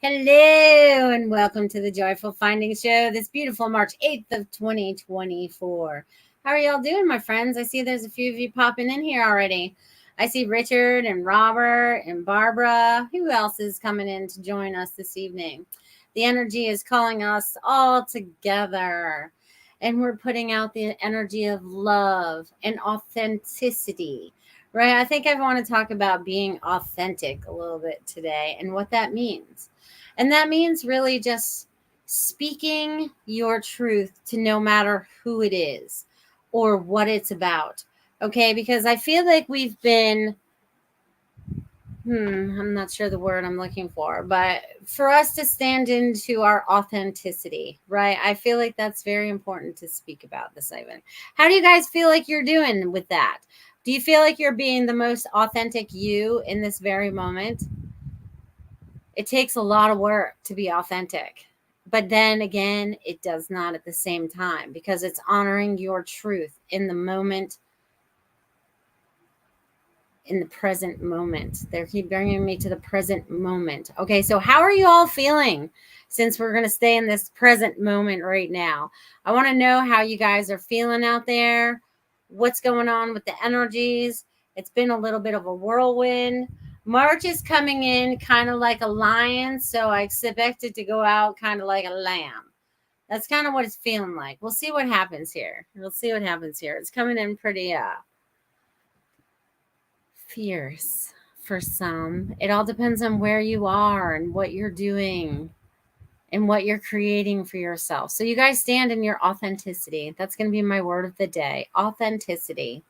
Hello and welcome to the Joyful Finding Show this beautiful March 8th of 2024. How are y'all doing, my friends? I see there's a few of you popping in here already. I see Richard and Robert and Barbara. Who else is coming in to join us this evening? The energy is calling us all together, and we're putting out the energy of love and authenticity. Right? I think I want to talk about being authentic a little bit today and what that means. And that means really just speaking your truth to no matter who it is or what it's about. Okay, because I feel like we've been, I'm not sure the word I'm looking for, but for us to stand into our authenticity, right? I feel like that's very important to speak about this evening. How do you guys feel like you're doing with that? Do you feel like you're being the most authentic you in this very moment? It takes a lot of work to be authentic. But then again, it does not at the same time, because it's honoring your truth in the moment, in the present moment. They keep bringing me to the present moment. Okay, so how are you all feeling since we're going to stay in this present moment right now? I want to know how you guys are feeling out there. What's going on with the energies? It's been a little bit of a whirlwind. March is coming in kind of like a lion, so I expect it to go out kind of like a lamb. That's kind of what it's feeling like. We'll see what happens here. It's coming in pretty fierce for some. It all depends on where you are and what you're doing and what you're creating for yourself. So you guys stand in your authenticity. That's going to be my word of the day. Authenticity.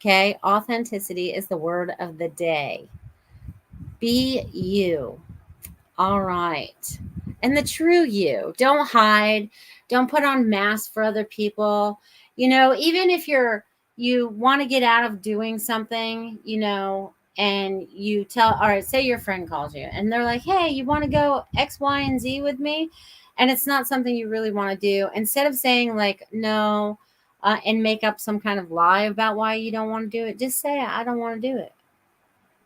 Okay? Authenticity is the word of the day. Be you. All right. And the true you. Don't hide. Don't put on masks for other people. You know, even if you want to get out of doing something, you know, and you tell, all right, say your friend calls you and they're like, hey, you want to go X, Y, and Z with me? And it's not something you really want to do. Instead of saying like, no, and make up some kind of lie about why you don't want to do it, just say, I don't want to do it.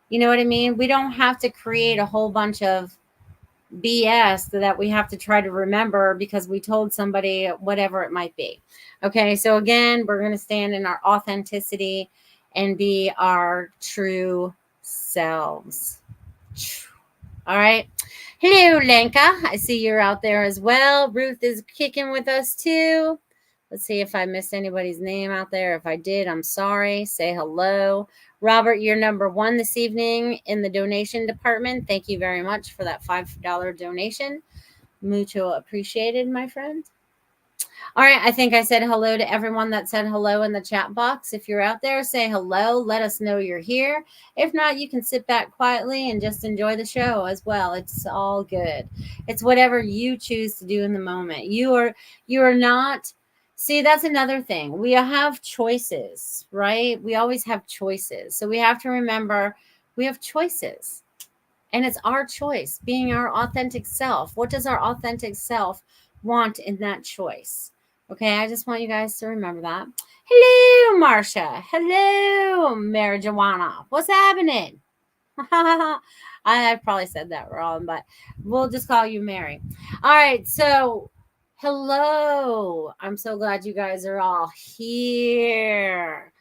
You know what I mean? We don't have to create a whole bunch of BS that we have to try to remember because we told somebody whatever it might be. Okay, so again, we're going to stand in our authenticity and be our true selves. All right. Hello, Lenka. I see you're out there as well. Ruth is kicking with us too. Let's see if I missed anybody's name out there. If I did, I'm sorry. Say hello. Robert, you're number one this evening in the donation department. Thank you very much for that $5 donation. Mucho appreciated, my friend. All right, I think I said hello to everyone that said hello in the chat box. If you're out there, say hello. Let us know you're here. If not, you can sit back quietly and just enjoy the show as well. It's all good. It's whatever you choose to do in the moment. You are not... See, that's another thing. We have choices, right? We always have choices. So we have to remember we have choices. And it's our choice, being our authentic self. What does our authentic self want in that choice? Okay, I just want you guys to remember that. Hello, Marcia. Hello, Marijuana. What's happening? I probably said that wrong, but we'll just call you Mary. All right, so... hello. I'm so glad you guys are all here.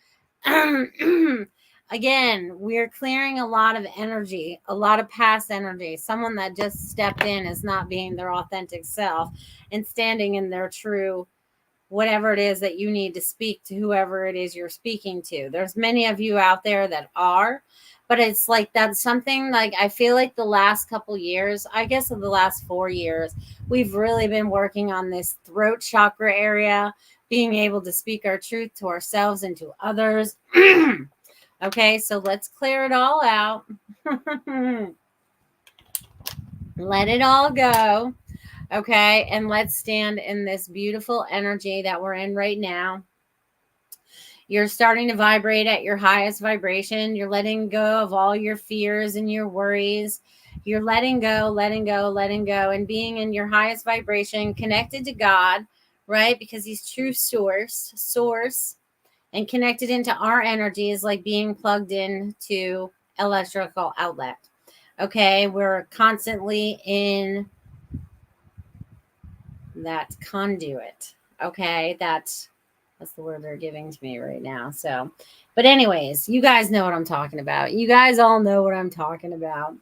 Again, we're clearing a lot of energy, a lot of past energy. Someone that just stepped in is not being their authentic self and standing in their true, whatever it is that you need to speak to whoever it is you're speaking to. There's many of you out there that are, But it's like that's something like I feel like the last couple years, I guess of the last 4 years, we've really been working on this throat chakra area, being able to speak our truth to ourselves and to others. Okay, so let's clear it all out. Let it all go. Okay, and let's stand in this beautiful energy that we're in right now. You're starting to vibrate at your highest vibration. You're letting go of all your fears and your worries. You're letting go, letting go, letting go, and being in your highest vibration, connected to God, right? Because He's true source, and connected into our energy is like being plugged in to electrical outlet. Okay, we're constantly in that conduit. Okay, that's the word they're giving to me right now. So, but anyways, you guys know what I'm talking about. You guys all know what I'm talking about.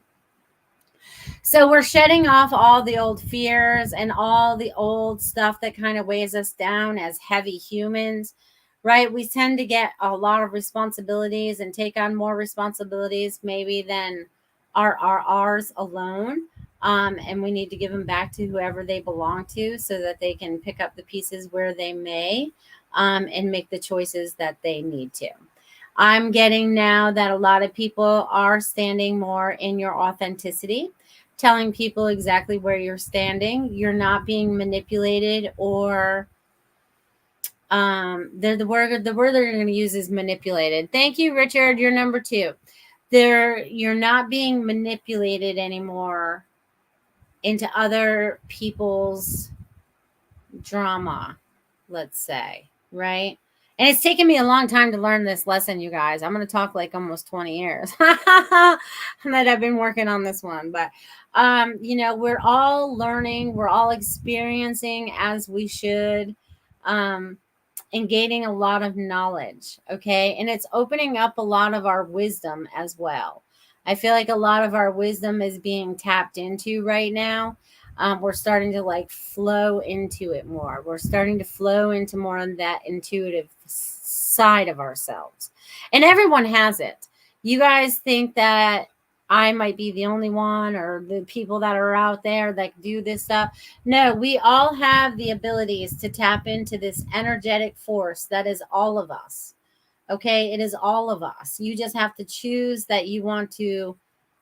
So we're shedding off all the old fears and all the old stuff that kind of weighs us down as heavy humans, right? We tend to get a lot of responsibilities and take on more responsibilities maybe than are ours alone. And we need to give them back to whoever they belong to so that they can pick up the pieces where they may, and make the choices that they need to. I'm getting now that a lot of people are standing more in your authenticity, telling people exactly where you're standing. You're not being manipulated or the word they're going to use is manipulated. Thank you, Richard. You're number 2. You're not being manipulated anymore into other people's drama, let's say, right? And it's taken me a long time to learn this lesson, you guys. I'm going to talk like almost 20 years that I've been working on this one. But, we're all learning. We're all experiencing as we should, and gaining a lot of knowledge. Okay. And it's opening up a lot of our wisdom as well. I feel like a lot of our wisdom is being tapped into right now. We're starting to like flow into it more. We're starting to flow into more on that intuitive side of ourselves. And everyone has it. You guys think that I might be the only one or the people that are out there that do this stuff. No, we all have the abilities to tap into this energetic force that is all of us. Okay, it is all of us. You just have to choose that you want to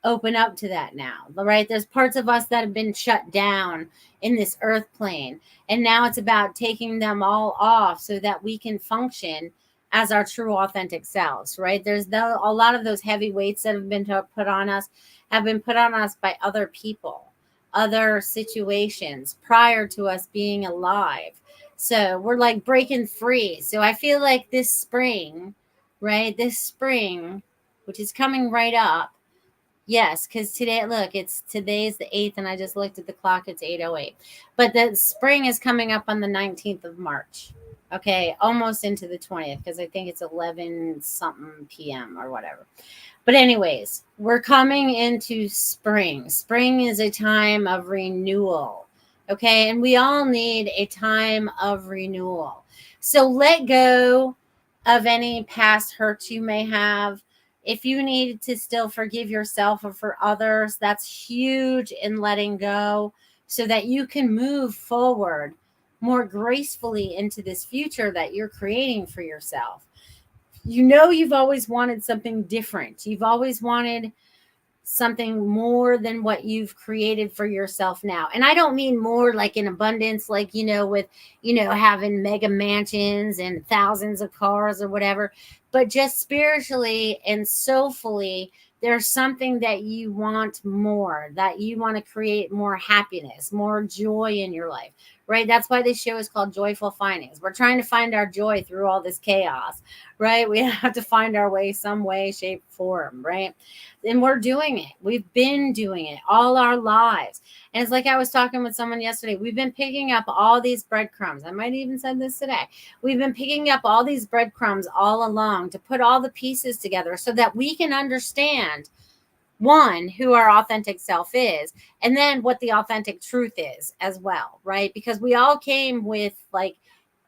open up to that now, right? There's parts of us that have been shut down in this earth plane, and now it's about taking them all off so that we can function as our true authentic selves, right? There's a lot of those heavy weights that have been put on us have been put on us by other people, other situations prior to us being alive. So we're like breaking free. So I feel like this spring, right? This spring, which is coming right up. Yes, because today, look, today's the 8th, and I just looked at the clock. It's 8:08. But the spring is coming up on the 19th of March. Okay, almost into the 20th, because I think it's 11 something p.m. or whatever. But anyways, we're coming into spring. Spring is a time of renewal. Okay, and we all need a time of renewal. So let go of any past hurts you may have. If you need to still forgive yourself or for others, that's huge in letting go so that you can move forward more gracefully into this future that you're creating for yourself. You've always wanted something different. You've always wanted something more than what you've created for yourself now. And I don't mean more like in abundance, like, with, having mega mansions and thousands of cars or whatever, but just spiritually and soulfully, there's something that you want more, that you want to create more happiness, more joy in your life, right? That's why this show is called Joyful Findings. We're trying to find our joy through all this chaos, right? We have to find our way, some way, shape, form, right? And we're doing it. We've been doing it all our lives. And it's like I was talking with someone yesterday. We've been picking up all these breadcrumbs. I might even said this today. We've been picking up all these breadcrumbs all along to put all the pieces together so that we can understand, one, who our authentic self is, and then what the authentic truth is as well, right? Because we all came with, like,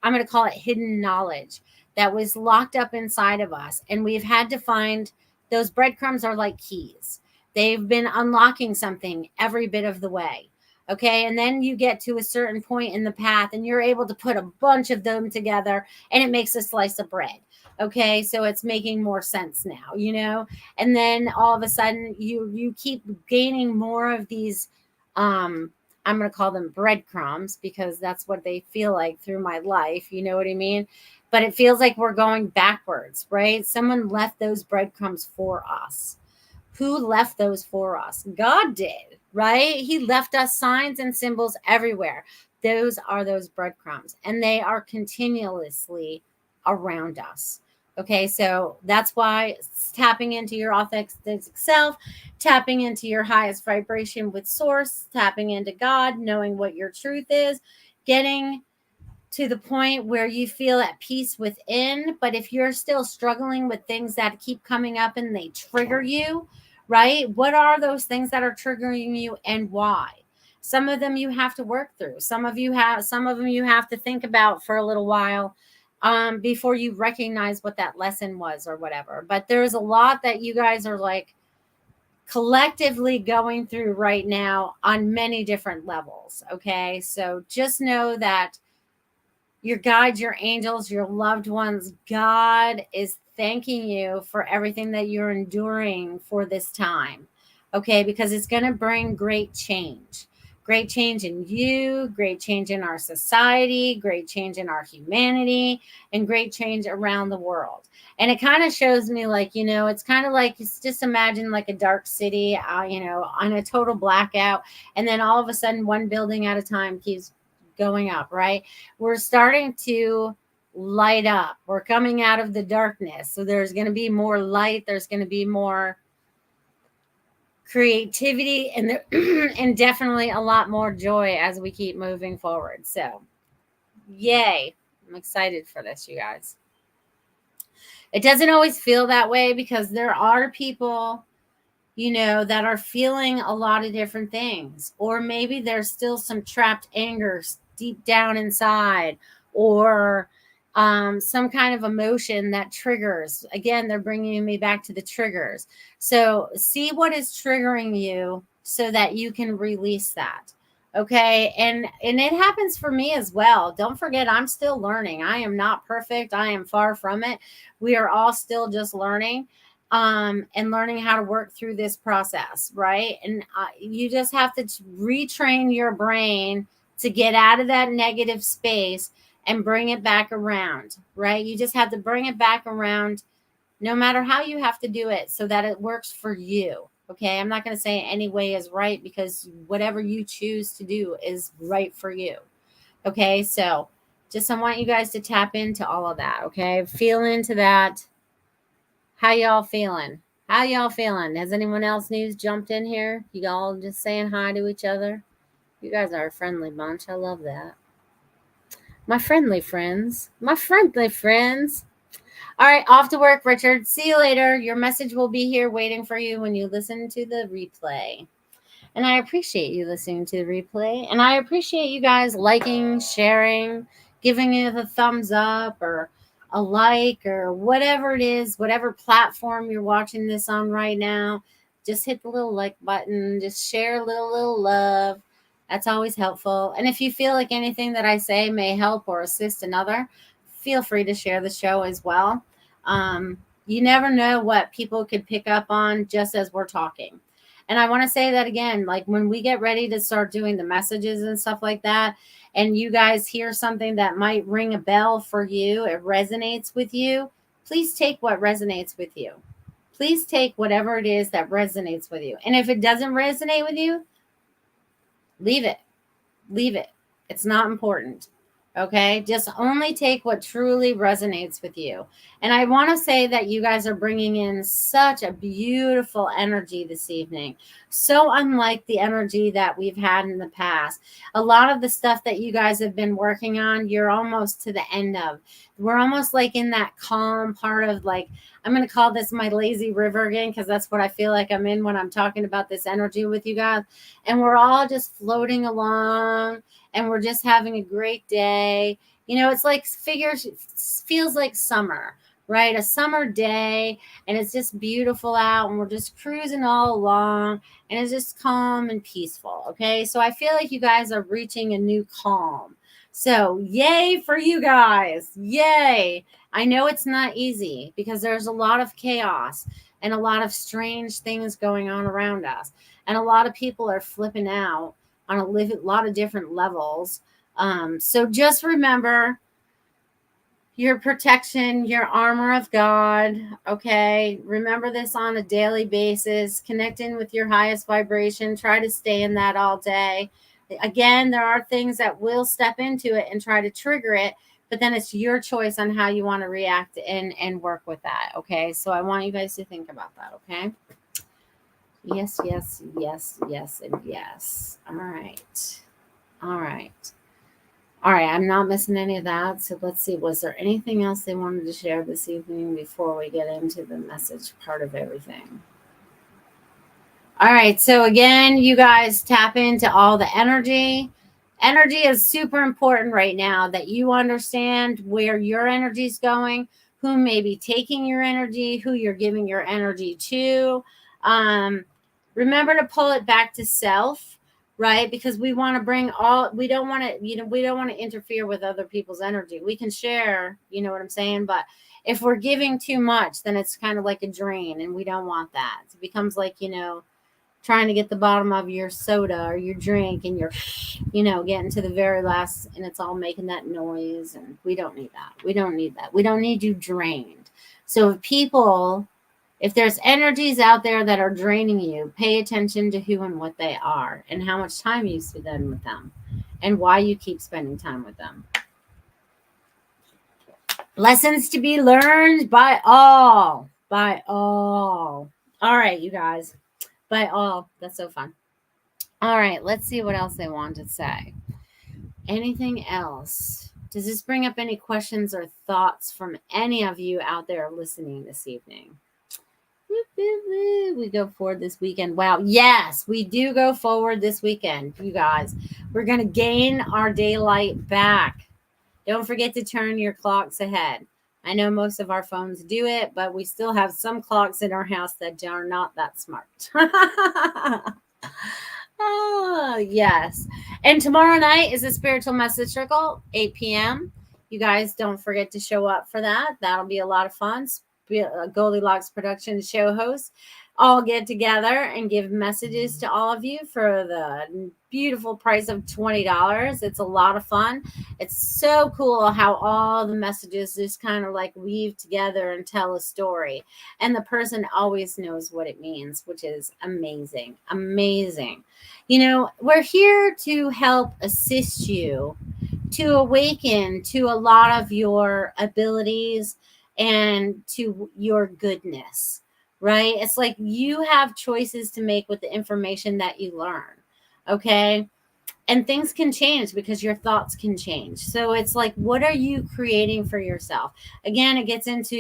I'm going to call it hidden knowledge that was locked up inside of us. And we've had to find those breadcrumbs are like keys. They've been unlocking something every bit of the way. Okay. And then you get to a certain point in the path and you're able to put a bunch of them together and it makes a slice of bread. Okay. So it's making more sense now, you know? And then all of a sudden you keep gaining more of these, I'm going to call them breadcrumbs because that's what they feel like through my life. You know what I mean? But it feels like we're going backwards, right? Someone left those breadcrumbs for us. Who left those for us? God did, right? He left us signs and symbols everywhere. Those are those breadcrumbs, and they are continuously around us. Okay, so that's why tapping into your authentic self, tapping into your highest vibration with source, tapping into God, knowing what your truth is, getting to the point where you feel at peace within. But if you're still struggling with things that keep coming up and they trigger you, right? What are those things that are triggering you and why? Some of them you have to work through. Some of them you have to think about for a little while before you recognize what that lesson was or whatever. But there's a lot that you guys are like collectively going through right now on many different levels. Okay. So just know that your guides, your angels, your loved ones, God is thanking you for everything that you're enduring for this time. Okay, because it's going to bring great change. Great change in you, great change in our society, great change in our humanity, and great change around the world. And it kind of shows me like, you know, it's kind of like, just imagine like a dark city, you know, on a total blackout. And then all of a sudden, one building at a time keeps going up, right? We're starting to light up. We're coming out of the darkness. So there's going to be more light. There's going to be more creativity and and definitely a lot more joy as we keep moving forward. So, yay. I'm excited for this, you guys. It doesn't always feel that way because there are people, you know, that are feeling a lot of different things. Or maybe there's still some trapped anger deep down inside, or some kind of emotion that triggers. Again, they're bringing me back to the triggers. So see what is triggering you so that you can release that. Okay. And it happens for me as well. Don't forget, I'm still learning. I am not perfect. I am far from it. We are all still just learning and learning how to work through this process, right? And you just have to retrain your brain to get out of that negative space and bring it back around, right? You just have to bring it back around no matter how you have to do it so that it works for you. Okay. I'm not going to say any way is right because whatever you choose to do is right for you. Okay. So just I want you guys to tap into all of that. Okay. Feel into that. How y'all feeling? How y'all feeling? Has anyone else news jumped in here? You all just saying hi to each other? You guys are a friendly bunch. I love that. My friendly friends. My friendly friends. All right, off to work, Richard. See you later. Your message will be here waiting for you when you listen to the replay. And I appreciate you listening to the replay. And I appreciate you guys liking, sharing, giving it a thumbs up or a like or whatever it is, whatever platform you're watching this on right now. Just hit the little like button. Just share a little love. That's always helpful. And if you feel like anything that I say may help or assist another, feel free to share the show as well. You never know what people could pick up on just as we're talking. And I want to say that again, like when we get ready to start doing the messages and stuff like that, and you guys hear something that might ring a bell for you, it resonates with you, please take what resonates with you. Please take whatever it is that resonates with you. And if it doesn't resonate with you, leave it. Leave it. It's not important. Okay. Just only take what truly resonates with you. And I want to say that you guys are bringing in such a beautiful energy this evening. So unlike the energy that we've had in the past. A lot of the stuff that you guys have been working on, you're almost to the end of. We're almost like in that calm part of like, I'm going to call this my lazy river again, because that's what I feel like I'm in when I'm talking about this energy with you guys. And we're all just floating along and we're just having a great day. You know, it's like feels like summer, right? A summer day, and it's just beautiful out, and we're just cruising all along, and it's just calm and peaceful. Okay, so I feel like you guys are reaching a new calm. So yay for you guys. Yay. I know it's not easy because there's a lot of chaos and a lot of strange things going on around us, and a lot of people are flipping out on a lot of different levels. So just remember your protection, your armor of God. Okay. Remember this on a daily basis. Connect in with your highest vibration. Try to stay in that all day. Again, there are things that will step into it and try to trigger it, but then it's your choice on how you want to react and work with that. Okay. So I want you guys to think about that. Okay. Yes, yes, yes, yes, and yes. All right. All right. All right, I'm not missing any of that. So let's see. Was there anything else they wanted to share this evening before we get into the message part of everything? All right. So again, you guys tap into all the energy. Energy is super important right now, that you understand where your energy is going, who may be taking your energy, who you're giving your energy to. Remember to pull it back to self, right? Because we want to bring we don't want to, we don't want to interfere with other people's energy. We can share, you know what I'm saying? But if we're giving too much, then it's kind of like a drain, and we don't want that. It becomes like, trying to get the bottom of your soda or your drink, and you're, getting to the very last, and it's all making that noise. And we don't need that. We don't need that. We don't need you drained. So if there's energies out there that are draining you, pay attention to who and what they are, and how much time you spend with them, and why you keep spending time with them. Lessons to be learned by all. By all. All right, you guys. By all. That's so fun. All right, let's see what else they want to say. Anything else? Does this bring up any questions or thoughts from any of you out there listening this evening? We go forward this weekend. Wow. Yes, we do go forward this weekend, you guys. We're going to gain our daylight back. Don't forget to turn your clocks ahead. I know most of our phones do it, but we still have some clocks in our house that are not that smart. Oh, yes. And tomorrow night is a spiritual message circle, 8 p.m. You guys don't forget to show up for that. That'll be a lot of fun. Goldylocks Productions show hosts all get together and give messages to all of you for the beautiful price of $20. It's a lot of fun. It's so cool how all the messages just kind of like weave together and tell a story. And the person always knows what it means, which is amazing. Amazing. We're here to help assist you to awaken to a lot of your abilities and to your goodness, right? It's like you have choices to make with the information that you learn, okay? And things can change because your thoughts can change. So it's like, what are you creating for yourself? Again, it gets into,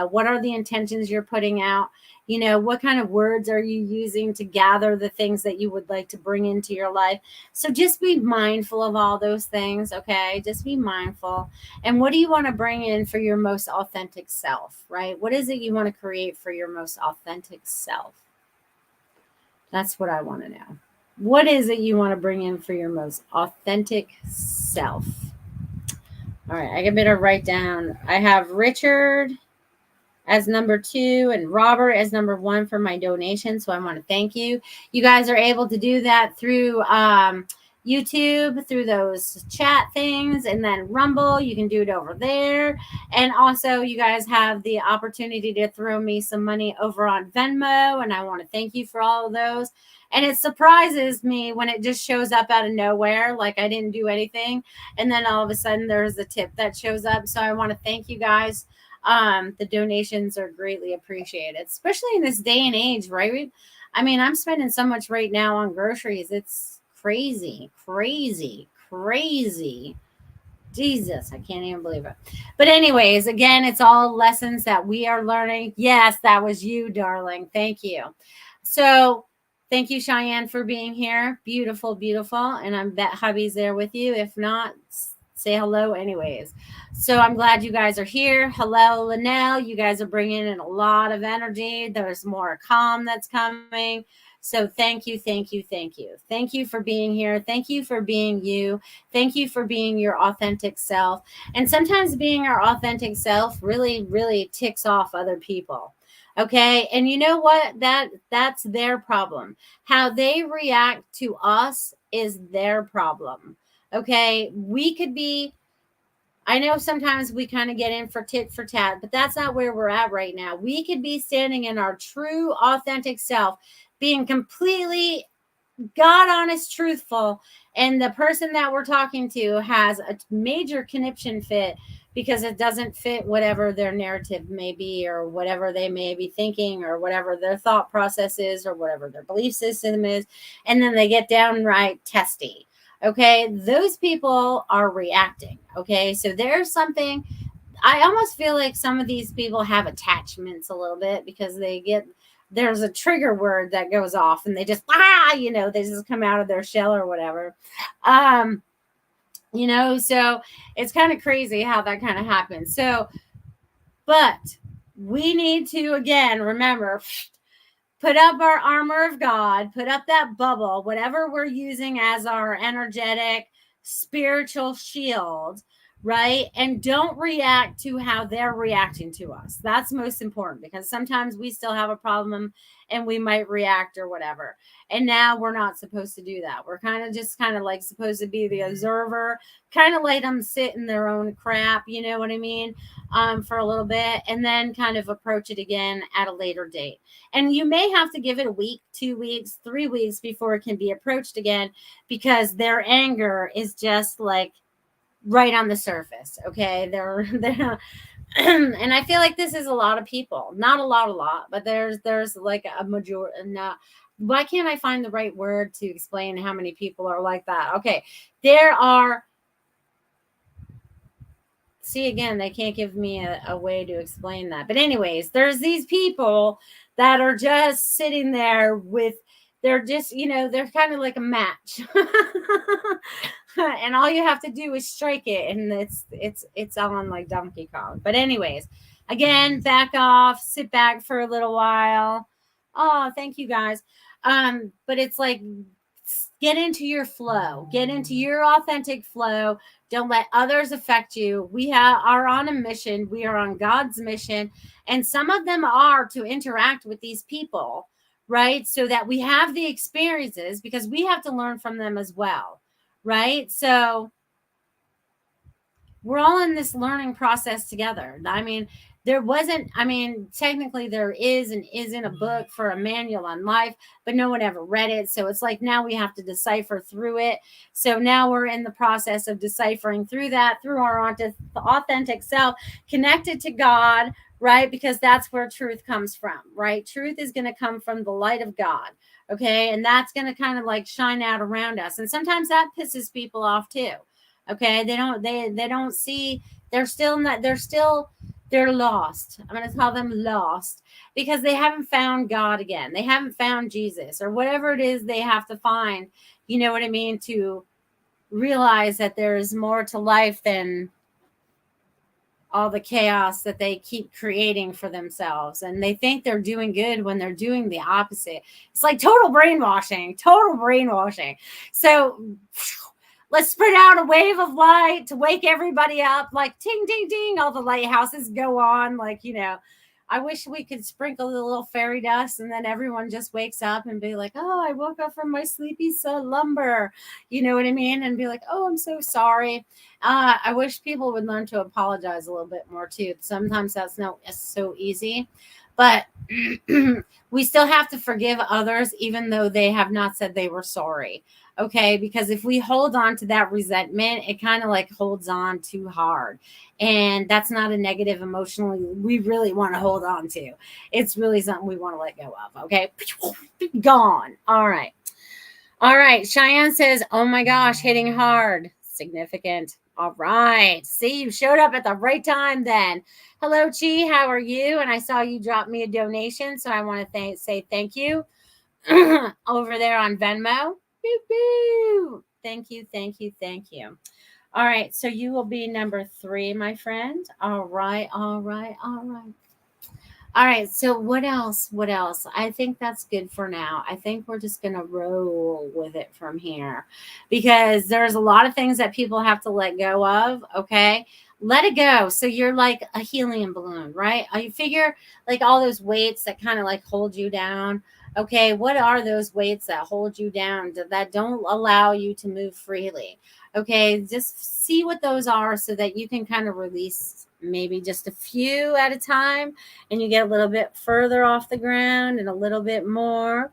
what are the intentions you're putting out? What kind of words are you using to gather the things that you would like to bring into your life? So just be mindful of all those things, okay? Just be mindful. And what do you want to bring in for your most authentic self, right? What is it you want to create for your most authentic self? That's what I want to know. What is it you want to bring in for your most authentic self? All right, I better write down. I have Richard as number 2 and Robert as number 1 for my donation. So I want to thank you. You guys are able to do that through YouTube, through those chat things, and then Rumble. You can do it over there. And also, you guys have the opportunity to throw me some money over on Venmo. And I want to thank you for all of those. And it surprises me when it just shows up out of nowhere, like I didn't do anything. And then all of a sudden there's a tip that shows up. So I want to thank you guys. The donations are greatly appreciated, especially in this day and age, right? I mean, I'm spending so much right now on groceries. It's crazy. Jesus, I can't even believe it. But anyways, again, it's all lessons that we are learning. Yes, that was you, darling. Thank you. So thank you, Cheyenne, for being here. Beautiful, beautiful. And I bet hubby's there with you. If not, say hello anyways. So I'm glad you guys are here. Hello, Linnell. You guys are bringing in a lot of energy. There's more calm that's coming. So thank you, thank you, thank you. Thank you for being here. Thank you for being you. Thank you for being your authentic self. And sometimes being our authentic self really, really ticks off other people. Okay. And you know what? That's their problem. How they react to us is their problem. Okay. We could be, I know sometimes we kind of get in for tit for tat, but that's not where we're at right now. We could be standing in our true, authentic self, being completely God honest, truthful, and the person that we're talking to has a major conniption fit because it doesn't fit whatever their narrative may be, or whatever they may be thinking, or whatever their thought process is, or whatever their belief system is. And then they get downright testy. Okay, those people are reacting. Okay, so there's something. I almost feel like some of these people have attachments a little bit because they get, there's a trigger word that goes off and they just they just come out of their shell or whatever. So it's kind of crazy how that kind of happens. So, but we need to again remember, put up our armor of God, put up that bubble, whatever we're using as our energetic spiritual shield, right? And don't react to how they're reacting to us. That's most important, because sometimes we still have a problem and we might react or whatever. And now we're not supposed to do that. We're kind of like supposed to be the observer, kind of let them sit in their own crap, you know what I mean? For a little bit, and then kind of approach it again at a later date. And you may have to give it a week, 2 weeks, 3 weeks before it can be approached again, because their anger is just like right on the surface. Okay. They're and I feel like this is a lot of people, not a lot, but there's like a majority. Not, why can't I find the right word to explain how many people are like that? Okay. There are, see, again, they can't give me a way to explain that. But anyways, there's these people that are just sitting there with, they're just, they're kind of like a match. And all you have to do is strike it, and it's on like Donkey Kong. But anyways, again, back off, sit back for a little while. Oh, thank you guys. But it's like, get into your flow, get into your authentic flow. Don't let others affect you. We are on a mission. We are on God's mission. And some of them are to interact with these people, right? So that we have the experiences, because we have to learn from them as well, right? So we're all in this learning process together. Technically there is and isn't a book for a manual on life, but no one ever read it. So it's like now we have to decipher through it. So now we're in the process of deciphering through that, through our authentic self, connected to God, right? Because that's where truth comes from, right? Truth is going to come from the light of God. Okay. And that's going to kind of like shine out around us. And sometimes that pisses people off too. Okay. They don't see, they're lost. I'm going to call them lost, because they haven't found God again. They haven't found Jesus, or whatever it is they have to find, you know what I mean, to realize that there is more to life than all the chaos that they keep creating for themselves. And they think they're doing good when they're doing the opposite. It's like total brainwashing. So let's spread out a wave of light to wake everybody up, like ting, ting, ting. All the lighthouses go on. Like, I wish we could sprinkle a little fairy dust, and then everyone just wakes up and be like, oh, I woke up from my sleepy slumber. You know what I mean? And be like, oh, I'm so sorry. I wish people would learn to apologize a little bit more too. Sometimes that's not so easy, but we still have to forgive others, even though they have not said they were sorry. Okay, because if we hold on to that resentment, it kind of like holds on too hard. And that's not a negative emotionally we really want to hold on to. It's really something we want to let go of. Okay, gone. All right. Cheyenne says, oh my gosh, hitting hard. Significant. All right. See, you showed up at the right time then. Hello, Chi. How are you? And I saw you drop me a donation, so I want to say thank you over there on Venmo. Boo, boo. Thank you. All right, so you will be number 3, my friend. All right, all right, all right. All right, so what else? What else? I think that's good for now. I think we're just going to roll with it from here because there's a lot of things that people have to let go of, okay? Let it go. So you're like a helium balloon, right? You figure like all those weights that kind of like hold you down. Okay, what are those weights that hold you down that don't allow you to move freely? Okay, just see what those are so that you can kind of release maybe just a few at a time and you get a little bit further off the ground and a little bit more.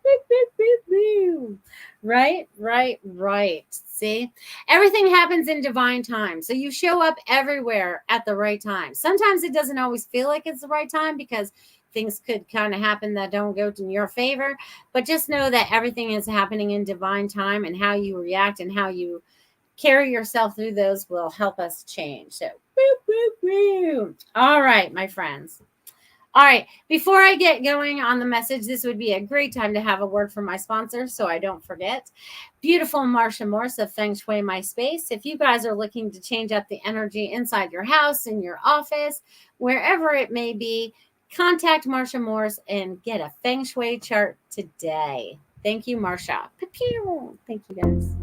Right, right, right. See, everything happens in divine time. So you show up everywhere at the right time. Sometimes it doesn't always feel like it's the right time because things could kind of happen that don't go in your favor. But just know that everything is happening in divine time, and how you react and how you carry yourself through those will help us change. So, all right, my friends. All right, before I get going on the message, this would be a great time to have a word from my sponsor so I don't forget. Beautiful Marsha Morse of Feng Shui My Space. If you guys are looking to change up the energy inside your house, in your office, wherever it may be, contact Marsha Morse and get a Feng Shui chart today. Thank you, Marsha. Pew-pew. Thank you, guys.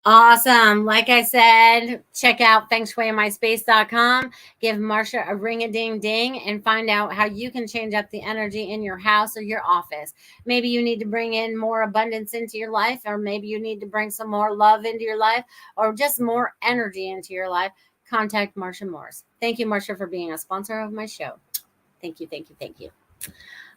Awesome. Like I said, check out fengshuimyspace.com. Give Marsha a ring a ding ding and find out how you can change up the energy in your house or your office. Maybe you need to bring in more abundance into your life, or maybe you need to bring some more love into your life, or just more energy into your life. Contact Marsha Morse. Thank you, Marsha, for being a sponsor of my show. Thank you, thank you, thank you.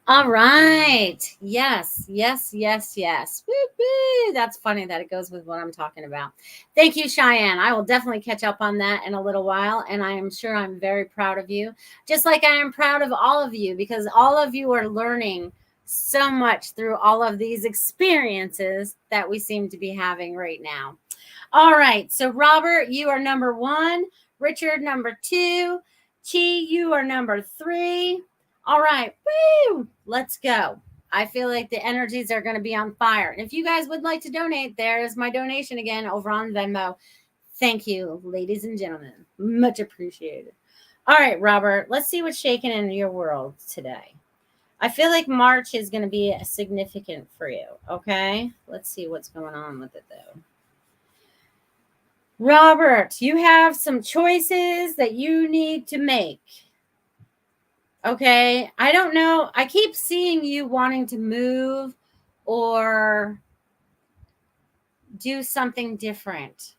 All right. Yes, yes, yes, yes. Woo-hoo. That's funny that it goes with what I'm talking about. Thank you, Cheyenne. I will definitely catch up on that in a little while. And I am sure I'm very proud of you, just like I am proud of all of you, because all of you are learning so much through all of these experiences that we seem to be having right now. All right. So, Robert, you are number 1. Richard, number 2. Chi, you are number 3. All right. Woo! Let's go. I feel like the energies are going to be on fire. And if you guys would like to donate, there is my donation again over on Venmo. Thank you, ladies and gentlemen. Much appreciated. All right, Robert, let's see what's shaking in your world today. I feel like March is going to be significant for you. Okay. Let's see what's going on with it, though. Robert, you have some choices that you need to make. Okay. I don't know. I keep seeing you wanting to move or do something different.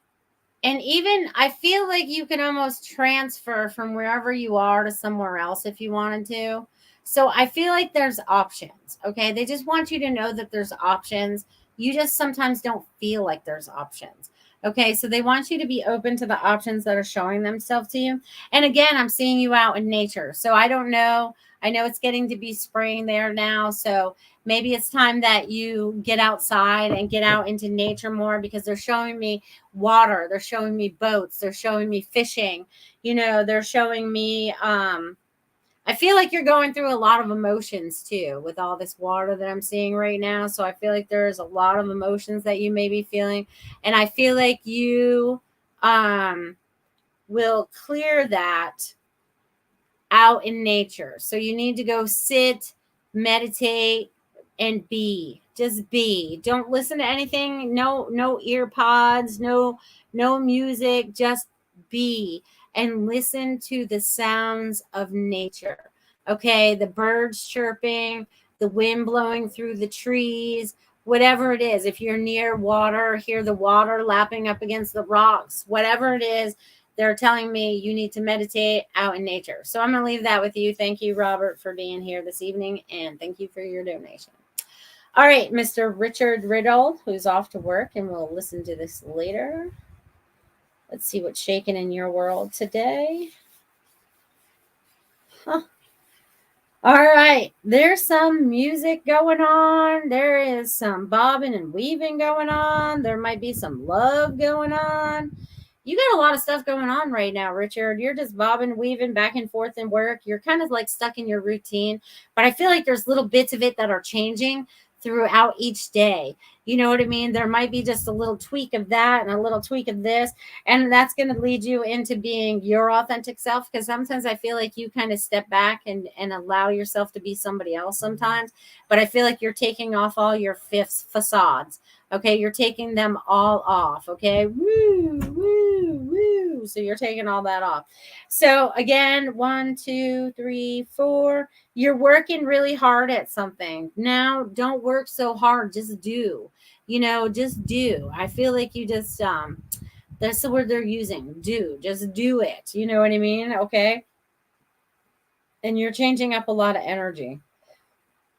And even I feel like you can almost transfer from wherever you are to somewhere else if you wanted to. So I feel like there's options. Okay. They just want you to know that there's options. You just sometimes don't feel like there's options. Okay. So they want you to be open to the options that are showing themselves to you. And again, I'm seeing you out in nature. So I don't know. I know it's getting to be spring there now. So maybe it's time that you get outside and get out into nature more, because they're showing me water, they're showing me boats, they're showing me fishing, they're showing me I feel like you're going through a lot of emotions too with all this water that I'm seeing right now. So I feel like there's a lot of emotions that you may be feeling, and I feel like you will clear that out in nature. So you need to go sit, meditate, and be. Just be. Don't listen to anything. No ear pods, no music. Just be and listen to the sounds of nature. Okay, the birds chirping, the wind blowing through the trees, whatever it is. If you're near water, hear the water lapping up against the rocks, whatever it is, they're telling me you need to meditate out in nature. So I'm going to leave that with you. Thank you, Robert, for being here this evening, and thank you for your donation. All right, Mr. Richard Riddle, who's off to work, and we'll listen to this later. Let's see what's shaking in your world today. Huh. All right, there's some music going on. There is some bobbing and weaving going on. There might be some love going on. You got a lot of stuff going on right now, Richard. You're just bobbing, weaving back and forth in work. You're kind of like stuck in your routine, but I feel like there's little bits of it that are changing throughout each day. You know what I mean? There might be just a little tweak of that and a little tweak of this, and that's going to lead you into being your authentic self, because sometimes I feel like you kind of step back and allow yourself to be somebody else sometimes, but I feel like you're taking off all your facades. Okay, you're taking them all off. Okay, woo, woo, woo. So you're taking all that off. So again, 1, 2, 3, 4. You're working really hard at something. Now, don't work so hard. Just do. Just do. I feel like you just that's the word they're using. Do. Just do it. You know what I mean? Okay. And you're changing up a lot of energy.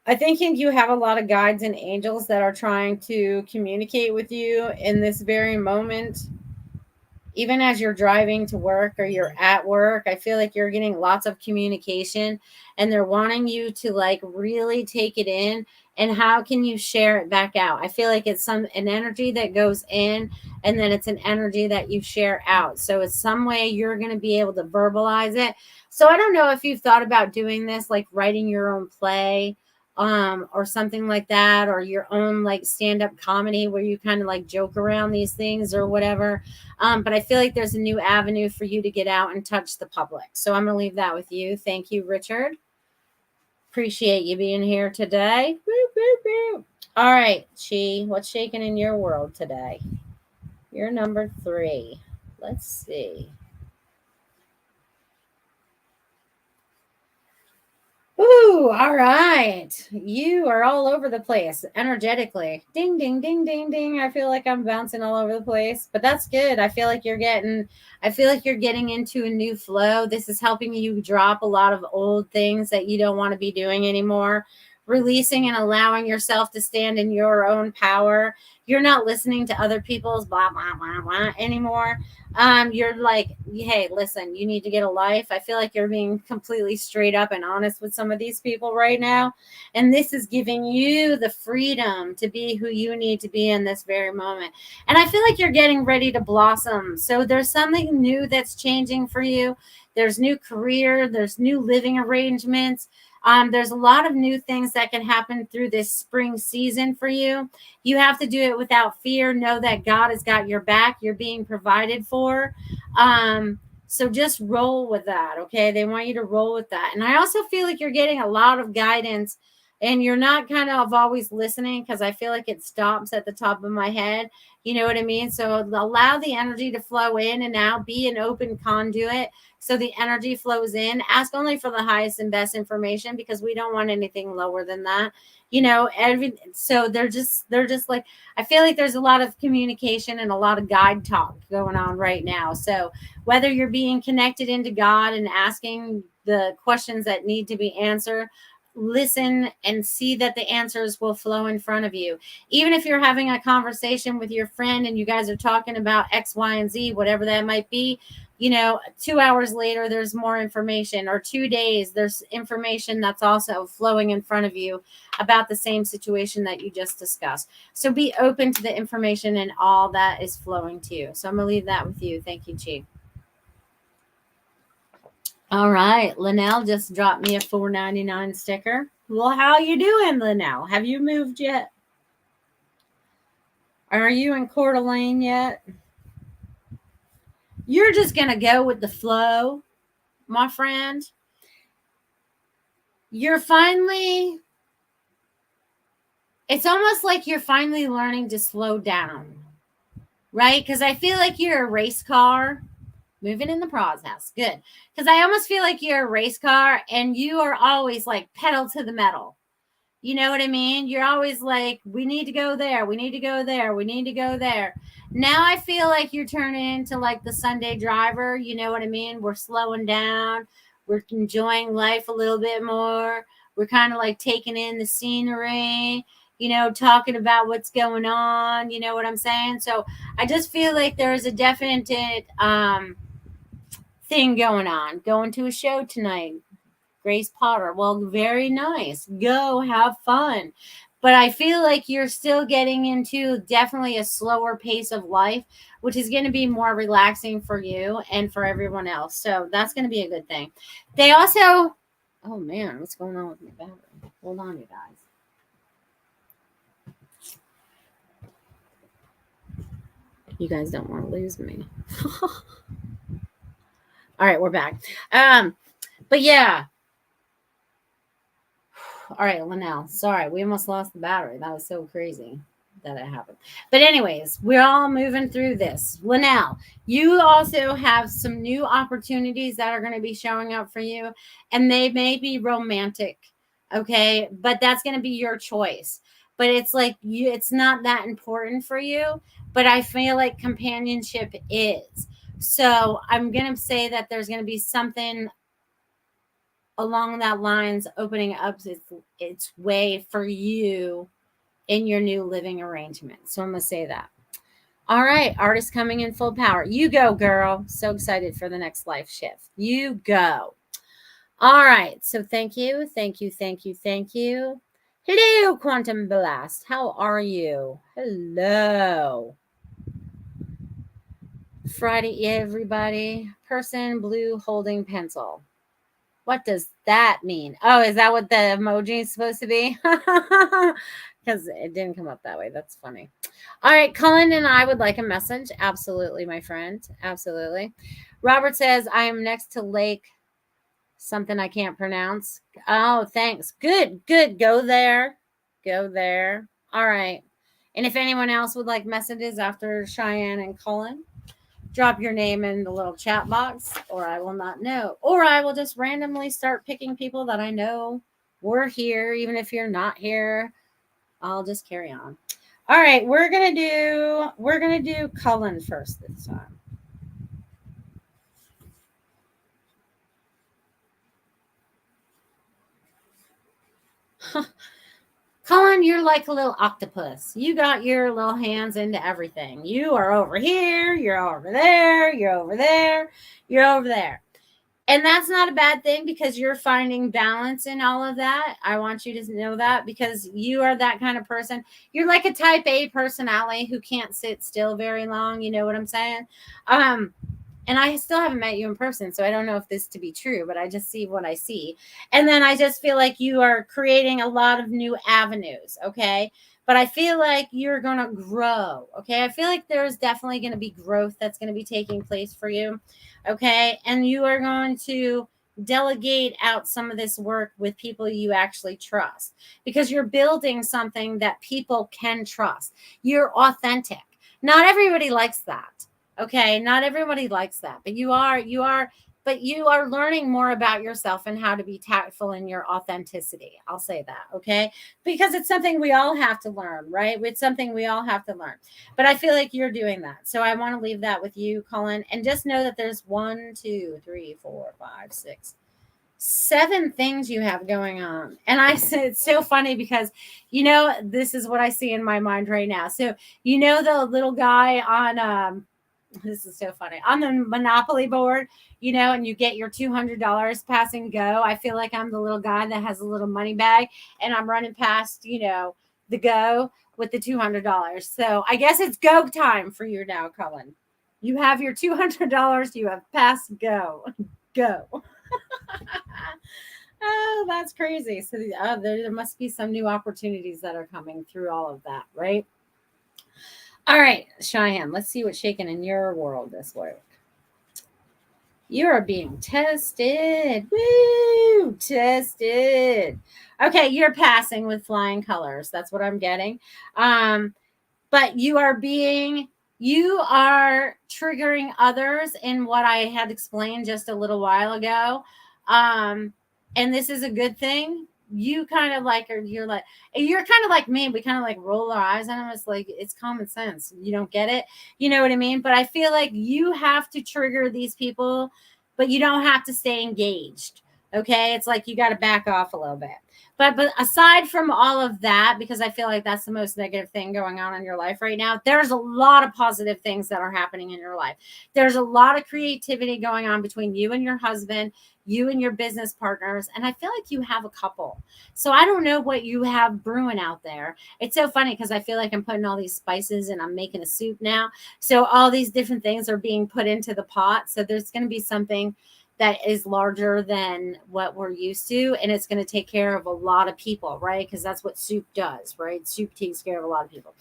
I think you have a lot of guides and angels that are trying to communicate with you in this very moment. Even as you're driving to work or you're at work, I feel like you're getting lots of communication, and they're wanting you to like really take it in. And how can you share it back out? I feel like it's an energy that goes in, and then it's an energy that you share out. So it's some way you're going to be able to verbalize it. So I don't know if you've thought about doing this, like writing your own play, or something like that, or your own like stand-up comedy where you kind of like joke around these things or whatever. But I feel like there's a new avenue for you to get out and touch the public. So I'm going to leave that with you. Thank you, Richard. Appreciate you being here today. Woo, woo, woo. All right, Chi, what's shaking in your world today? You're number 3. Let's see. Ooh, all right. You are all over the place energetically. Ding, ding, ding, ding, ding. I feel like I'm bouncing all over the place, but that's good. I feel like you're getting into a new flow. This is helping you drop a lot of old things that you don't want to be doing anymore. Releasing and allowing yourself to stand in your own power. You're not listening to other people's blah, blah, blah, blah anymore. You're like, hey, listen, you need to get a life. I feel like you're being completely straight up and honest with some of these people right now. And this is giving you the freedom to be who you need to be in this very moment. And I feel like you're getting ready to blossom. So there's something new that's changing for you. There's new career, there's new living arrangements. There's a lot of new things that can happen through this spring season for you. You have to do it without fear. Know that God has got your back. You're being provided for. So just roll with that, okay? They want you to roll with that. And I also feel like you're getting a lot of guidance, and you're not kind of always listening, because I feel like it stops at the top of my head. You know what I mean? So allow the energy to flow in and out. Be an open conduit so the energy flows in. Ask only for the highest and best information, because we don't want anything lower than that. So they're just like, I feel like there's a lot of communication and a lot of guide talk going on right now. So whether you're being connected into God and asking the questions that need to be answered, listen and see that the answers will flow in front of you. Even if you're having a conversation with your friend and you guys are talking about X, Y, and Z, whatever that might be, 2 hours later, there's more information, or 2 days, there's information that's also flowing in front of you about the same situation that you just discussed. So be open to the information and all that is flowing to you. So I'm going to leave that with you. Thank you, Chi. All right. Linnell just dropped me a $4.99 sticker. Well, how you doing, Linnell? Have you moved yet? Are you in Coeur d'Alene yet? You're just going to go with the flow, my friend. It's almost like you're finally learning to slow down, right? Because I feel like you're a race car moving in the process. Good. Because I almost feel like you're a race car and you are always like pedal to the metal. You know what I mean? You're always like, we need to go there. We need to go there. We need to go there. Now I feel like you're turning into like the Sunday driver. You know what I mean? We're slowing down. We're enjoying life a little bit more. We're kind of like taking in the scenery, you know, talking about what's going on. You know what I'm saying? So I just feel like there's a definite thing going on. Going to a show tonight. Grace Potter. Well, very nice. Go have fun. But I feel like you're still getting into definitely a slower pace of life, which is going to be more relaxing for you and for everyone else. So that's going to be a good thing. They also, oh man, what's going on with my battery? Hold on, you guys. You guys don't want to lose me. All right, we're back. But yeah, all right, Linnell. Sorry, we almost lost the battery. That was so crazy that it happened. But anyways, we're all moving through this. Linnell, you also have some new opportunities that are going to be showing up for you, and they may be romantic, okay? But that's going to be your choice. But it's like it's not that important for you, but I feel like companionship is. So I'm going to say that there's going to be something along that lines opening up its way for you in your new living arrangement. So I'm going to say that. All right, artist coming in full power. You go, girl. So excited for the next life shift. You go. All right. So thank you. Thank you. Thank you. Thank you. Hello, Quantum Blast. How are you? Hello. Friday, everybody. Person blue holding pencil. What does that mean? Oh, is that what the emoji is supposed to be? Because it didn't come up that way. That's funny. All right, Cullen and I would like a message. Absolutely, my friend. Absolutely. Robert says, I am next to Lake, something I can't pronounce. Oh, thanks. Good, good. Go there. Go there. All right. And if anyone else would like messages after Cheyenne and Cullen, drop your name in the little chat box, or I will not know. Or I will just randomly start picking people that I know were here, even if you're not here. I'll just carry on. All right, we're gonna do Cullen first this time. Cullen, you're like a little octopus. You got your little hands into everything. You are over here, you're over there, you're over there, you're over there. And that's not a bad thing because you're finding balance in all of that. I want you to know that because you are that kind of person. You're like a type A personality who can't sit still very long. You know what I'm saying? And I still haven't met you in person, so I don't know if this to be true, but I just see what I see. And then I just feel like you are creating a lot of new avenues, okay? But I feel like you're going to grow, okay? I feel like there's definitely going to be growth that's going to be taking place for you, okay? And you are going to delegate out some of this work with people you actually trust because you're building something that people can trust. You're authentic. Not everybody likes that. Okay, not everybody likes that, but you are learning more about yourself and how to be tactful in your authenticity. I'll say that, okay? Because it's something we all have to learn, right? It's something we all have to learn. But I feel like you're doing that. So I want to leave that with you, Colin, and just know that there's 1, 2, 3, 4, 5, 6, 7 things you have going on. And I said, it's so funny because, you know, this is what I see in my mind right now. So, you know, the little guy on, this is so funny. On the Monopoly board, you know, and you get your $200 pass and go. I feel like I'm the little guy that has a little money bag and I'm running past, you know, the go with the $200. So I guess it's go time for you now, Cullen. You have your $200. You have pass go. Go. Oh, that's crazy. So there must be some new opportunities that are coming through all of that, right? All right, Cheyenne, let's see what's shaking in your world this week. You are being tested. Woo! Tested. Okay, you're passing with flying colors. That's what I'm getting. But you are triggering others in what I had explained just a little while ago. And this is a good thing you kind of like, or you're kind of like me. We kind of like roll our eyes at them. It's like, it's common sense. You don't get it. You know what I mean? But I feel like you have to trigger these people, but you don't have to stay engaged. Okay. It's like you got to back off a little bit. But aside from all of that, because I feel like that's the most negative thing going on in your life right now, there's a lot of positive things that are happening in your life. There's a lot of creativity going on between you and your husband, you and your business partners. And I feel like you have a couple. So I don't know what you have brewing out there. It's so funny because I feel like I'm putting all these spices and I'm making a soup now. So all these different things are being put into the pot. So there's going to be something that is larger than what we're used to, and it's going to take care of a lot of people, right? Because that's what soup does, right? Soup takes care of a lot of people,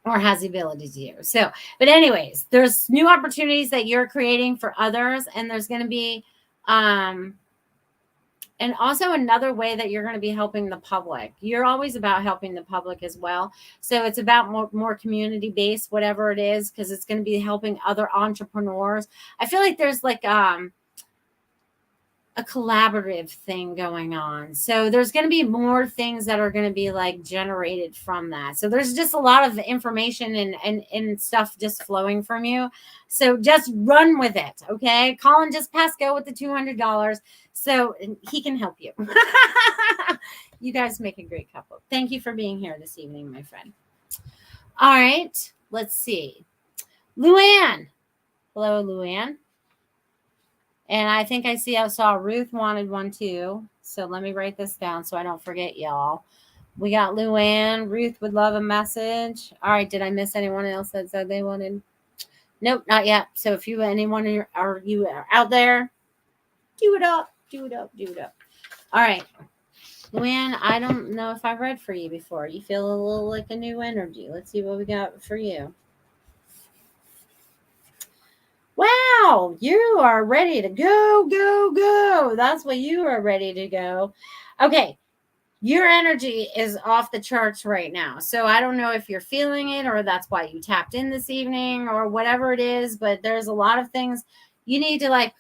or has the ability to do so. But anyways, there's new opportunities that you're creating for others, and there's going to be and also another way that you're going to be helping the public. You're always about helping the public as well. So it's about more community based, whatever it is, because it's going to be helping other entrepreneurs. I feel like there's like a collaborative thing going on. So there's going to be more things that are going to be like generated from that. So there's just a lot of information and stuff just flowing from you. So just run with it. Okay. Colin just passed go with the $200. So he can help you. You guys make a great couple. Thank you for being here this evening, my friend. All right. Let's see. Luann. Hello, Luann. And I think I saw Ruth wanted one too. So let me write this down so I don't forget y'all. We got Luann. Ruth would love a message. All right. Did I miss anyone else that said they wanted? Nope, not yet. So if you anyone are you are out there, do it up. All right. Luann, I don't know if I've read for you before. You feel a little like a new energy. Let's see what we got for you. Wow, you are ready to go. That's what you are ready to go. Okay, your energy is off the charts right now. So I don't know if you're feeling it or that's why you tapped in this evening or whatever it is, but there's a lot of things you need to like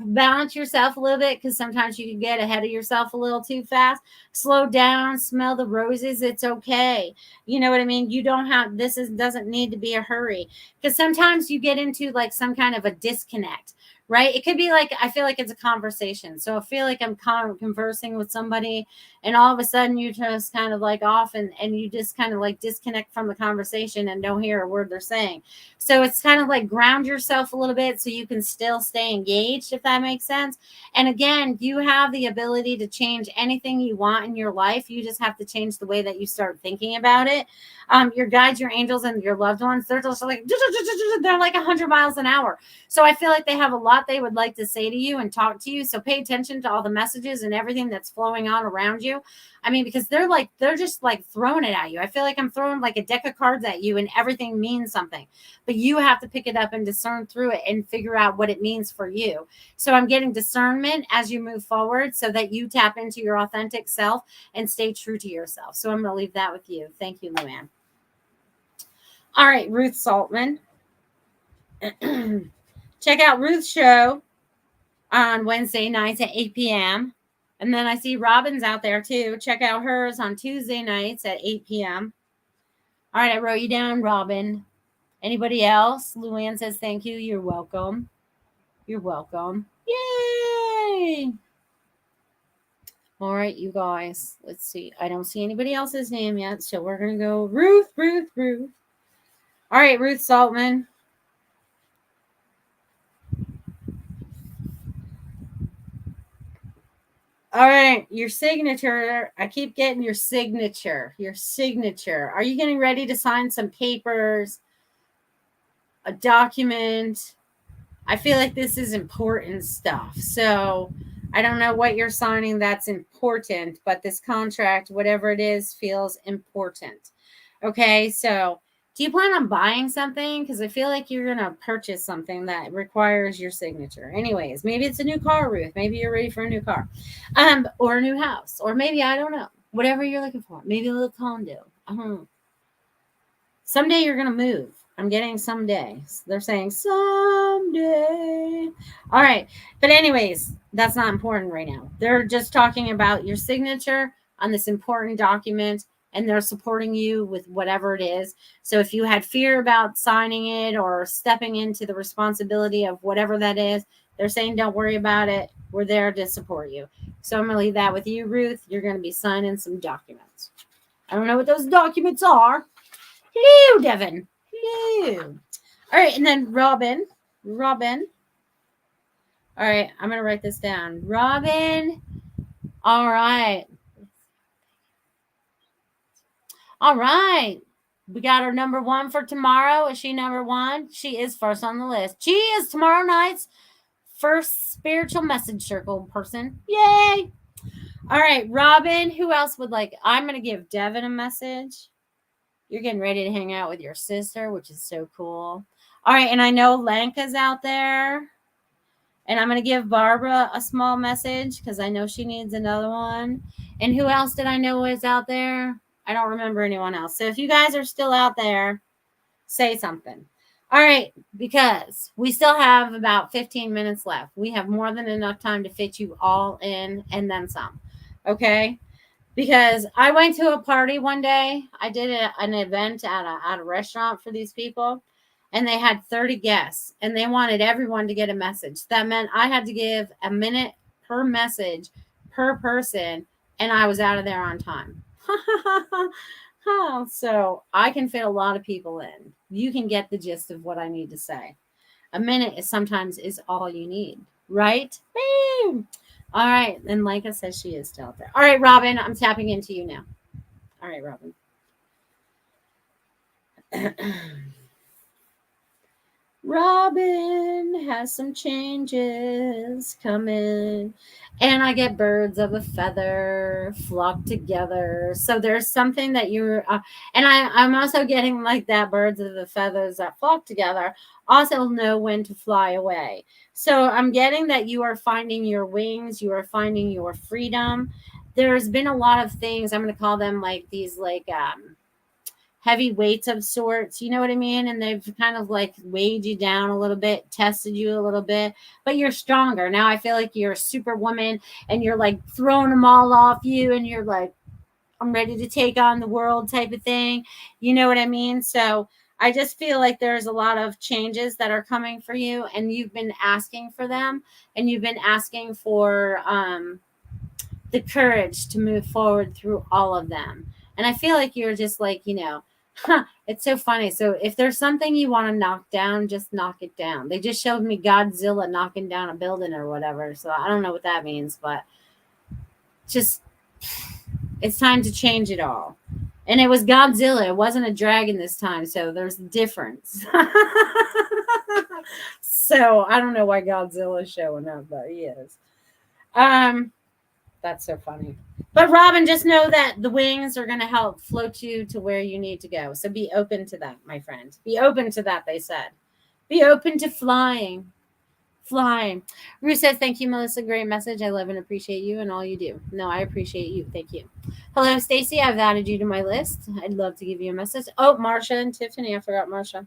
balance yourself a little bit because sometimes you can get ahead of yourself a little too fast. Slow down, smell the roses. It's okay. You know what I mean? You don't have doesn't need to be a hurry because sometimes you get into like some kind of a disconnect, right? It could be like I feel like it's a conversation. So I feel like I'm conversing with somebody and all of a sudden you just kind of like off and you just kind of like disconnect from the conversation and don't hear a word they're saying. So it's kind of like ground yourself a little bit so you can still stay engaged, if that makes sense. And again, you have the ability to change anything you want in your life. You just have to change the way that you start thinking about it. Your guides, your angels, and your loved ones, they're just like, they're like 100 miles an hour. So I feel like they have a lot they would like to say to you and talk to you. So pay attention to all the messages and everything that's flowing on around you. I mean, because they're just like throwing it at you. I feel like I'm throwing like a deck of cards at you and everything means something, but you have to pick it up and discern through it and figure out what it means for you. So I'm getting discernment as you move forward so that you tap into your authentic self and stay true to yourself. So I'm going to leave that with you. Thank you, Luann. All right, Ruth Saltman. Check out Ruth's show on Wednesday nights at 8 p.m. And then I see Robin's out there too. Check out hers on Tuesday nights at 8 p.m. All right, I wrote you down, Robin. Anybody else? Luann says thank you. You're welcome. You're welcome. Yay! All right, you guys. Let's see. I don't see anybody else's name yet, so we're going to go Ruth. All right, Ruth Saltman. All right, your signature. I keep getting your signature. Are you getting ready to sign some papers? A document? I feel like this is important stuff. So I don't know what you're signing that's important, but this contract, whatever it is, feels important. Okay, so do you plan on buying something? Because I feel like you're going to purchase something that requires your signature. Anyways, maybe it's a new car, Ruth. Maybe you're ready for a new car. Or a new house. Or maybe, I don't know. Whatever you're looking for. Maybe a little condo. I don't know. Someday you're going to move. I'm getting someday. They're saying someday. All right. But anyways, that's not important right now. They're just talking about your signature on this important document, and they're supporting you with whatever it is. So if you had fear about signing it or stepping into the responsibility of whatever that is, they're saying don't worry about it. We're there to support you. So I'm going to leave that with you, Ruth. You're going to be signing some documents. I don't know what those documents are. Hello, Devin. Hello. All right, and then Robin. Robin. All right, I'm going to write this down. Robin. All right. All right. We got our number one for tomorrow. Is she number one? She is first on the list. She is tomorrow night's first spiritual message circle person. Yay. All right, Robin. Who else would like? I'm going to give Devin a message. You're getting ready to hang out with your sister, which is so cool. All right, and I know Lanka's out there. And I'm going to give Barbara a small message because I know she needs another one. And who else did I know is out there? I don't remember anyone else. So if you guys are still out there, say something. All right, because we still have about 15 minutes left. We have more than enough time to fit you all in and then some. Okay? Because I went to a party one day. I did an event at a restaurant for these people, and they had 30 guests, and they wanted everyone to get a message. That meant I had to give a minute per message per person, and I was out of there on time. So I can fit a lot of people in. You can get the gist of what I need to say. A minute is sometimes all you need, right? Boom. All right. And Leica says she is still out there. All right, Robin, I'm tapping into you now. All right, Robin. Robin has some changes coming, and I get birds of a feather flock together. So there's something that you're, and I'm also getting like that birds of the feathers that flock together also know when to fly away. So I'm getting that you are finding your wings, you are finding your freedom. There's been a lot of things, I'm going to call them like these, like, heavy weights of sorts, you know what I mean? And they've kind of like weighed you down a little bit, tested you a little bit, but you're stronger. Now I feel like you're a superwoman and you're like throwing them all off you and you're like, I'm ready to take on the world type of thing. You know what I mean? So I just feel like there's a lot of changes that are coming for you, and you've been asking for them, and you've been asking for the courage to move forward through all of them. And I feel like you're just like, it's so funny. So if there's something you want to knock down, just knock it down. They just showed me Godzilla knocking down a building or whatever. So I don't know what that means, but just it's time to change it all. And it was Godzilla. It wasn't a dragon this time. So there's a difference. So I don't know why Godzilla's showing up, but he is. That's so funny. But Robin, just know that the wings are going to help float you to where you need to go. So be open to that, my friend. Be open to that, they said. Be open to flying. Flying. Ruth says, thank you, Melissa. Great message. I love and appreciate you and all you do. No, I appreciate you. Thank you. Hello, Stacy. I've added you to my list. I'd love to give you a message. Oh, Marsha and Tiffany. I forgot Marsha.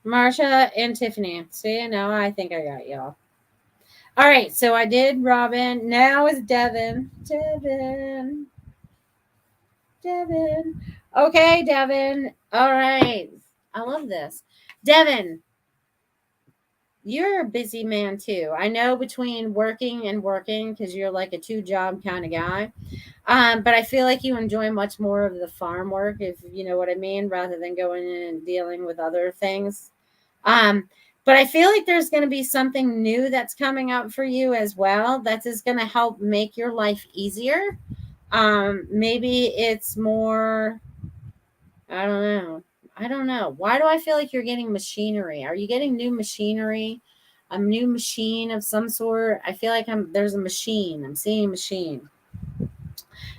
Marsha and Tiffany. See, now I think I got y'all. All right, so I did Robin. Now is Devin. Devin. Okay, Devin. All right. I love this. Devin, you're a busy man too. I know between working and working, because you're like a 2-job kind of guy. But I feel like you enjoy much more of the farm work, if you know what I mean, rather than going in and dealing with other things. But I feel like there's going to be something new that's coming up for you as well. That is going to help make your life easier. Maybe it's more, I don't know. Why do I feel like you're getting machinery? Are you getting new machinery? A new machine of some sort? I feel like there's a machine. I'm seeing a machine.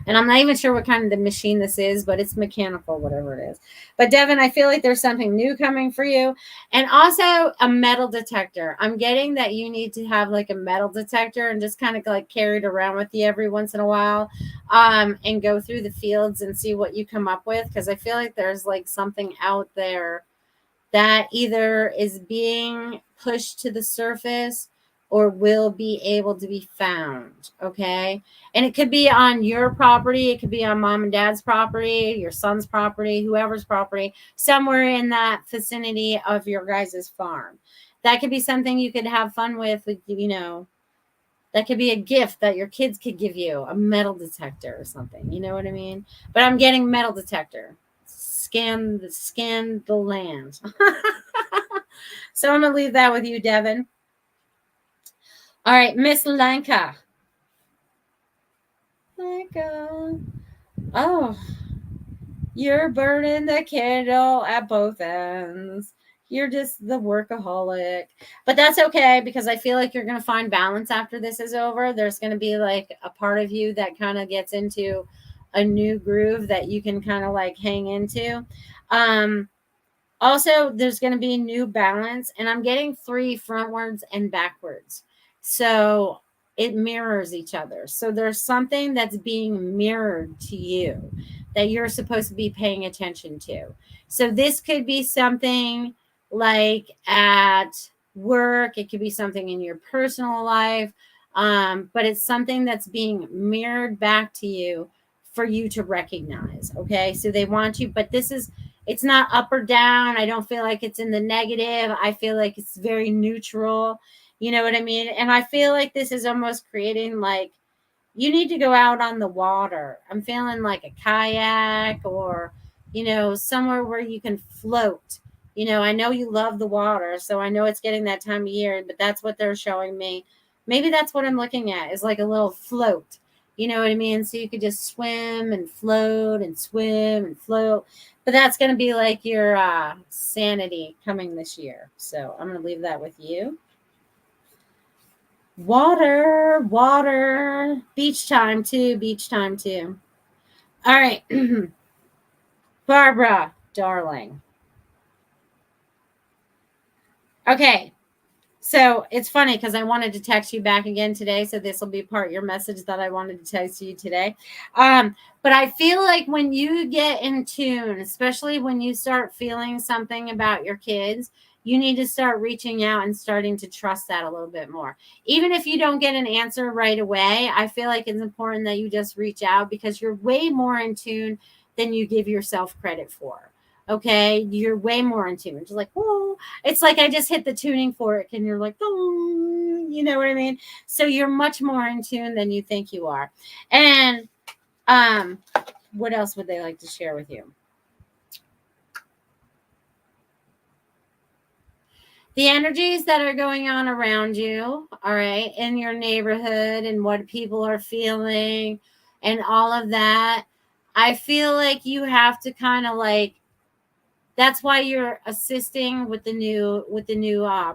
And I'm not even sure what kind of the machine this is, but it's mechanical, whatever it is. But Devin, I feel like there's something new coming for you. And also a metal detector. I'm getting that you need to have like a metal detector and just kind of like carry it around with you every once in a while, and go through the fields and see what you come up with. Because I feel like there's like something out there that either is being pushed to the surface or will be able to be found. Okay. And it could be on your property, it could be on mom and dad's property, your son's property, whoever's property, somewhere in that vicinity of your guys' farm. That could be something you could have fun with, you know. That could be a gift that your kids could give you, a metal detector or something. You know what I mean? But I'm getting metal detector. Scan the land. So I'm gonna leave that with you, Devin. All right, Miss Lanka. Lanka. Oh, you're burning the candle at both ends. You're just the workaholic. But that's okay because I feel like you're going to find balance after this is over. There's going to be like a part of you that kind of gets into a new groove that you can kind of like hang into. Also, there's going to be new balance, and I'm getting 3 frontwards and backwards. So it mirrors each other. So there's something that's being mirrored to you that you're supposed to be paying attention to. So this could be something like at work, it could be something in your personal life, but it's something that's being mirrored back to you for you to recognize. Okay. So they want you, but it's not up or down. I don't feel like it's in the negative. I feel like it's very neutral. You know what I mean? And I feel like this is almost creating like you need to go out on the water. I'm feeling like a kayak or, you know, somewhere where you can float. You know, I know you love the water, so I know it's getting that time of year, but that's what they're showing me. Maybe that's what I'm looking at is like a little float. You know what I mean? So you could just swim and float and swim and float. But that's going to be like your sanity coming this year. So I'm going to leave that with you. Water, beach time too, All right. Barbara, darling. Okay. So it's funny because I wanted to text you back again today. So this will be part of your message that I wanted to text you today. But I feel like when you get in tune, especially when you start feeling something about your kids, you need to start reaching out and starting to trust that a little bit more. Even if you don't get an answer right away, I feel like it's important that you just reach out because you're way more in tune than you give yourself credit for. Okay, you're way more in tune. Just like, whoa, it's like I just hit the tuning fork and you're like, oh, you know what I mean? So you're much more in tune than you think you are. And what else would they like to share with you? The energies that are going on around you, all right, in your neighborhood and what people are feeling and all of that. I feel like you have to kind of like that's why you're assisting with the new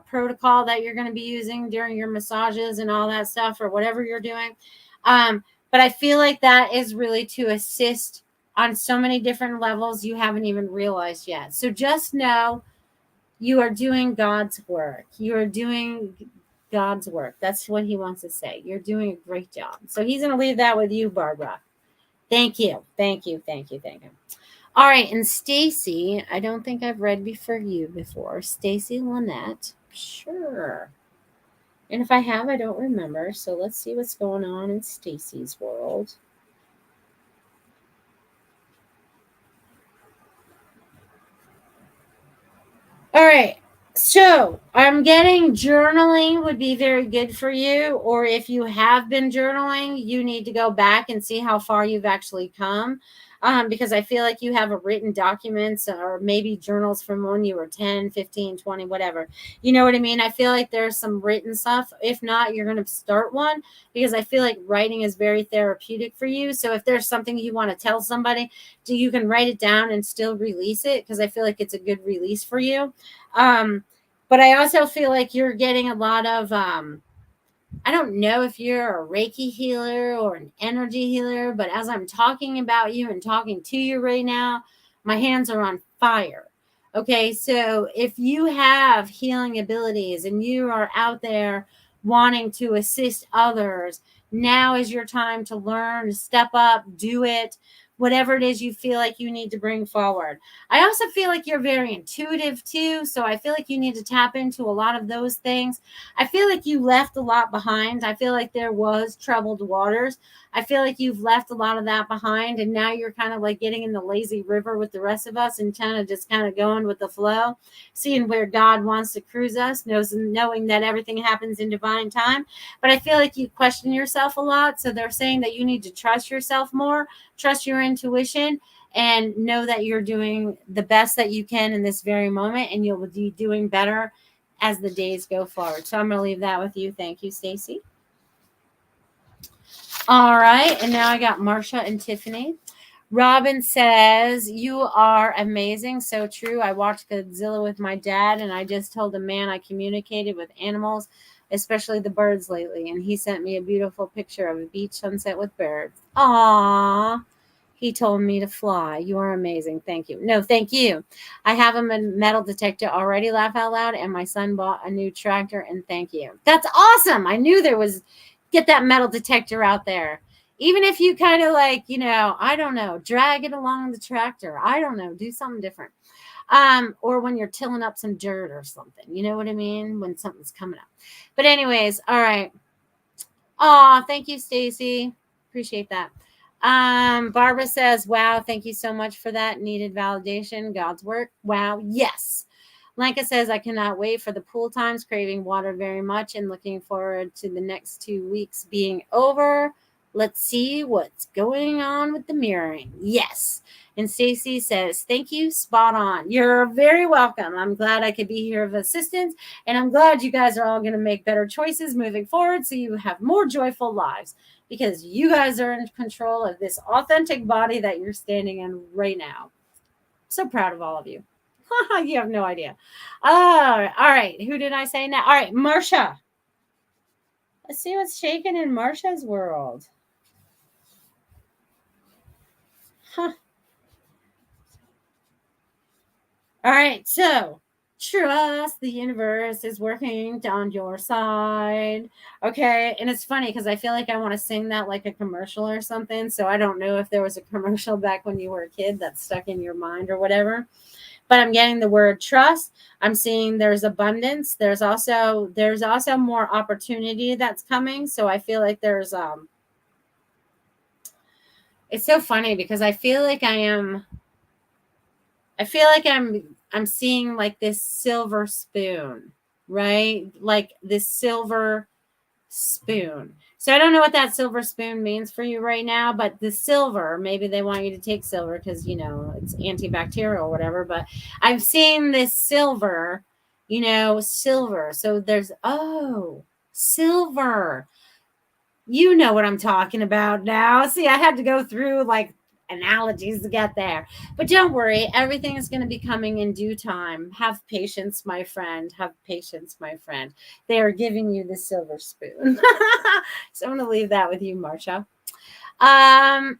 protocol that you're going to be using during your massages and all that stuff or whatever you're doing. But I feel like that is really to assist on so many different levels you haven't even realized yet. So just know you are doing God's work. You are doing God's work. That's what he wants to say. You're doing a great job. So he's going to leave that with you, Barbara. Thank you. Thank you. Thank you. Thank you. All right, and Stacy, I don't think I've read for you before. Stacy Lynette, sure. And if I have, I don't remember. So let's see what's going on in Stacy's world. All right. So I'm getting journaling would be very good for you. Or if you have been journaling, you need to go back and see how far you've actually come. Because I feel like you have a written documents or maybe journals from when you were 10, 15, 20, whatever. You know what I mean? I feel like there's some written stuff. If not, you're going to start one because I feel like writing is very therapeutic for you. So if there's something you want to tell somebody, you can write it down and still release it because I feel like it's a good release for you. But I also feel like you're getting a lot of I don't know if you're a Reiki healer or an energy healer, but as I'm talking about you and talking to you right now, my hands are on fire. Okay, so if you have healing abilities and you are out there wanting to assist others, now is your time to learn, step up, do it, whatever it is you feel like you need to bring forward. I also feel like you're very intuitive too, so I feel like you need to tap into a lot of those things. I feel like you left a lot behind. I feel like there was troubled waters. I feel like you've left a lot of that behind, and now you're kind of like getting in the lazy river with the rest of us and kind of just kind of going with the flow, seeing where God wants to cruise us, knowing that everything happens in divine time. But I feel like you question yourself a lot. So they're saying that you need to trust yourself more, trust your intuition, and know that you're doing the best that you can in this very moment, and you'll be doing better as the days go forward. So I'm going to leave that with you. Thank you, Stacy. All right. And now I got Marsha and Tiffany. Robin says, you are amazing. So true. I watched Godzilla with my dad, and I just told a man I communicated with animals, especially the birds lately. And he sent me a beautiful picture of a beach sunset with birds. Aww. He told me to fly. You are amazing. Thank you. No, thank you. I have a metal detector already, laugh out loud, and my son bought a new tractor, and thank you. That's awesome. I knew there was, get that metal detector out there. Even if you kind of like, I don't know, drag it along the tractor. I don't know, do something different. Or when you're tilling up some dirt or something. You know what I mean? When something's coming up. But anyways, all right. Oh, thank you, Stacy. Appreciate that. Barbara says, wow, thank you so much for that. Needed validation. God's work. Wow. Yes. Lanka says, I cannot wait for the pool times, craving water very much and looking forward to the next 2 weeks being over. Let's see what's going on with the mirroring. Yes. And Stacy says, thank you. Spot on. You're very welcome. I'm glad I could be here of assistance. And I'm glad you guys are all going to make better choices moving forward so you have more joyful lives, because you guys are in control of this authentic body that you're standing in right now. So proud of all of you. You have no idea. All right. Who did I say now? All right, Marsha. Let's see what's shaking in Marsha's world. Huh. All right, so trust the universe is working on your side. Okay, and it's funny because I feel like I want to sing that like a commercial or something. So I don't know if there was a commercial back when you were a kid that's stuck in your mind or whatever. But I'm getting the word trust. I'm seeing there's abundance. There's also more opportunity that's coming. So I feel like there's it's so funny because I feel like I'm seeing like this silver spoon, right? Like this silver spoon. So I don't know what that silver spoon means for you right now, but the silver, maybe they want you to take silver because, it's antibacterial or whatever, but I'm seeing this silver, silver. So there's, silver. You know what I'm talking about now. See, I had to go through like analogies to get there. But don't worry, everything is going to be coming in due time. Have patience, my friend. Have patience, my friend. They are giving you the silver spoon. So I'm going to leave that with you, Marsha. I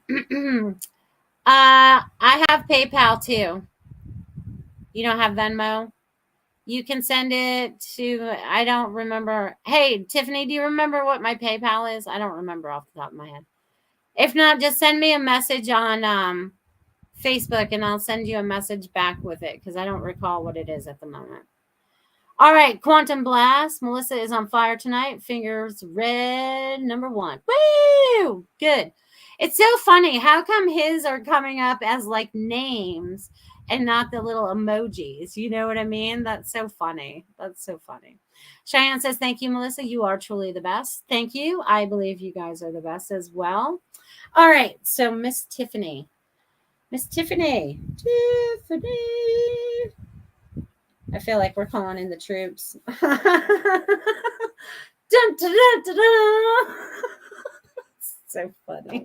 have PayPal too. You don't have Venmo? You can send it to, I don't remember. Hey, Tiffany, do you remember what my PayPal is? I don't remember off the top of my head. If not, just send me a message on Facebook and I'll send you a message back with it because I don't recall what it is at the moment. All right, Quantum Blast. Melissa is on fire tonight. Fingers red, number 1. Woo! Good. It's so funny. How come his are coming up as like names and not the little emojis? You know what I mean? That's so funny. That's so funny. Cheyenne says, thank you, Melissa. You are truly the best. Thank you. I believe you guys are the best as well. All right. So Miss Tiffany. Miss Tiffany. Tiffany. I feel like we're calling in the troops. Dun, dun, dun, dun, dun. So funny.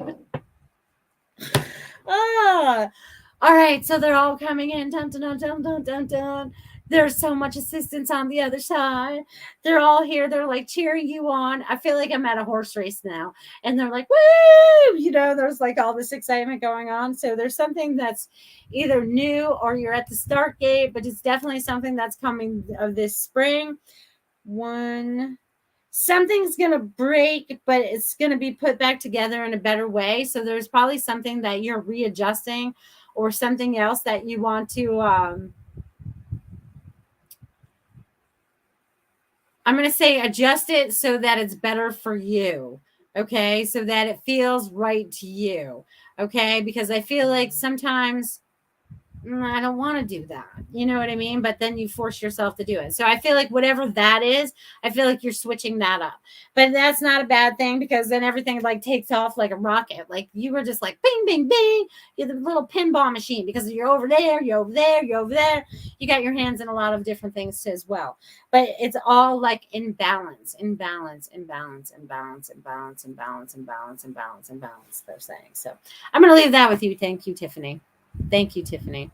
All right, so they're all coming in. Dun, dun, dun, dun, dun, dun, dun. There's so much assistance on the other side. They're all here. They're like cheering you on. I feel like I'm at a horse race now. And they're like, woo! There's like all this excitement going on. So there's something that's either new or you're at the start gate, but it's definitely something that's coming of this spring. Something's going to break, but it's going to be put back together in a better way. So there's probably something that you're readjusting or something else that you want to, I'm going to say adjust it so that it's better for you. Okay. So that it feels right to you. Okay. Because I feel like sometimes I don't want to do that. You know what I mean? But then you force yourself to do it. So I feel like whatever that is, I feel like you're switching that up. But that's not a bad thing because then everything like takes off like a rocket. Like you were just like bing, bing, bing. You're the little pinball machine because you're over there, you're over there, you're over there. You got your hands in a lot of different things as well. But it's all like in balance, in balance, in balance, in balance, in balance, in balance, in balance, in balance, in balance, they're saying. So I'm going to leave that with you. Thank you, Tiffany. Thank you, Tiffany.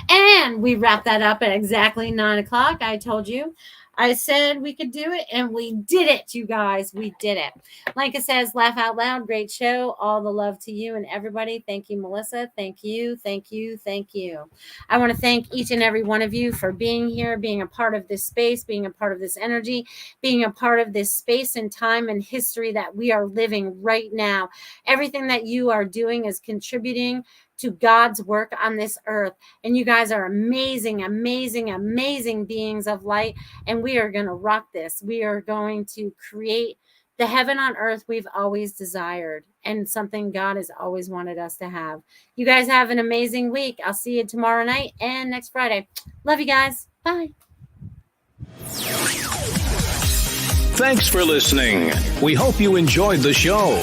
And we wrap that up at exactly 9 o'clock. I told you. I said we could do it, and we did it, you guys. We did it. Like it says, laugh out loud. Great show. All the love to you and everybody. Thank you, Melissa. Thank you. Thank you. Thank you. I want to thank each and every one of you for being here, being a part of this space, being a part of this energy, being a part of this space and time and history that we are living right now. Everything that you are doing is contributing to God's work on this earth. And you guys are amazing, amazing, amazing beings of light. And we are going to rock this. We are going to create the heaven on earth we've always desired and something God has always wanted us to have. You guys have an amazing week. I'll see you tomorrow night and next Friday. Love you guys. Bye. Thanks for listening. We hope you enjoyed the show.